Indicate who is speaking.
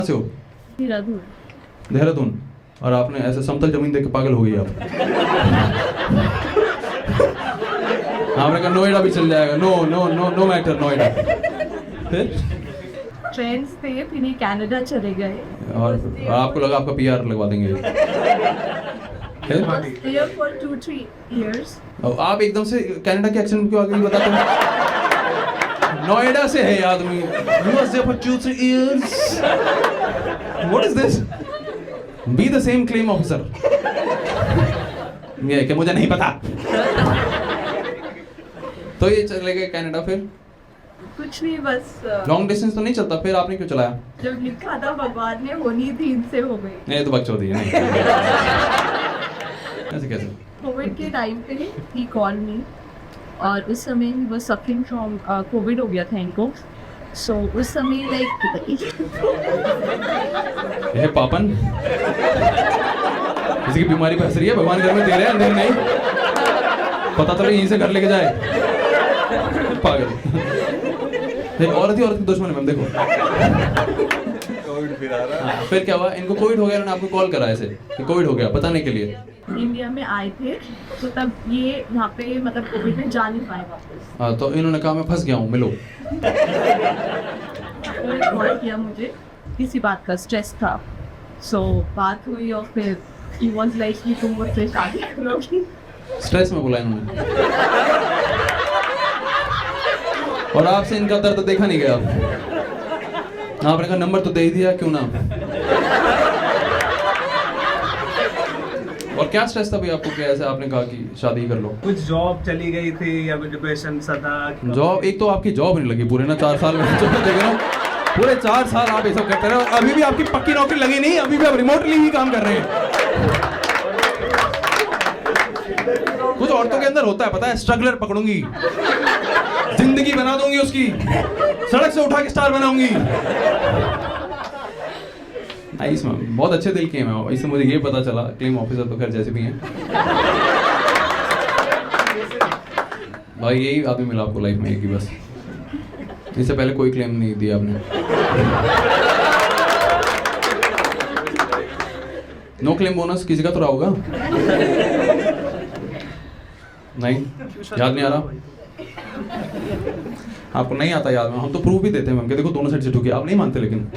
Speaker 1: से हो?
Speaker 2: देहरादून।
Speaker 1: देहरादून। और आपने ऐसे समतल जमीन देख के पागल हो गई आप। आपने कहा नोएडा भी चल जाएगा। No no no no matter Noida. फिर
Speaker 2: फ्रेंड्स थे, फिर ये कनाडा चले गए।
Speaker 1: और आपको लगा आपका पीआर लगवा देंगे। फिर
Speaker 2: There for 2-3 years.
Speaker 1: और आप एकदम से कनाडा के एक्सेंट क्यों आगे बताते हैं? नोएडा से है ये आदमी। He was there for 2-3 years. What is this? Be the same claim officer. ये कि मुझे नहीं पता। तो ये चले गए कनाडा। फिर
Speaker 2: कुछ नहीं, बस
Speaker 1: लॉन्ग डिस्टेंस तो नहीं चलता। फिर आपने क्यों चलाया?
Speaker 2: जब लिखा था भगवान ने होनी थी, इनसे हो गई।
Speaker 1: नहीं तो बकचोदी है नहीं। ऐसे कैसे?
Speaker 2: कोविड के टाइम पे ही कॉल मी, और उस समय वो सफरिंग फ्रॉम कोविड हो गया था इनको। सो उस समय लाइक
Speaker 1: ये पापन किसी की बीमारी पे हंस रही है। भगवान घर में दे रहे हैं, अंदर नहीं पता चला यहीं से घर लेके जाए। पागल। एक औरत ही औरत की दुश्मन है मैम। देखो
Speaker 3: कोविड फिर आ रहा है।
Speaker 1: फिर क्या हुआ? इनको कोविड हो गया, इन्होंने आपको कॉल करा ऐसे कि कोविड हो गया बताने के लिए।
Speaker 2: इंडिया में आए थे, तो तब ये यहाँ पे मतलब कोविड में जा नहीं पाए वापस।
Speaker 1: हाँ, तो इन्होंने कहा मैं फंस गया हूँ, मिलो।
Speaker 2: तो कॉल किया मुझे, किसी बात का स्ट्रेस था। सो बात हुई और फिर ही वाज लाइक कि तुम मुझसे शादी करोगी।
Speaker 1: स्ट्रेस में बोला इन्होंने। और आपसे इनका दर्द देखा नहीं गया। आपने कहा नंबर तो दे ही दिया, क्यों ना। और क्या स्ट्रेस था भाई आपको? क्या ऐसे आपने कहा कि शादी कर लो?
Speaker 3: कुछ जॉब चली गई थी या फिर डिप्रेशन सा था।
Speaker 1: जॉब, एक तो आपकी जॉब नहीं लगी पूरे ना 4 साल में। देख रहा हूँ पूरे 4 साल आप ये सब करते रहे और अभी भी आपकी पक्की नौकरी लगी नहीं। अभी भी आप रिमोटली ही काम कर रहे हैं। कुछ औरतों के अंदर होता है पता है, स्ट्रगलर पकड़ूंगी, जिंदगी बना दूंगी उसकी, सड़क से उठा के स्टार बनाऊंगी। नाइस मैम, बहुत अच्छे दिल के हैं मैम। इससे मुझे ये पता चला क्लेम ऑफिसर तो खैर जैसे भी हैं। भाई यही आदमी मिला आपको लाइफ में, एक ही बस। इससे पहले कोई क्लेम नहीं दिया आपने। नो क्लेम बोनस किसी का तो रहा होगा? नहीं, याद नहीं आ रहा आपको? नहीं आता याद में? हम तो प्रूफ भी देते हैं मैम कि देखो दोनों साइड से ठुकी। आप नहीं मानते लेकिन।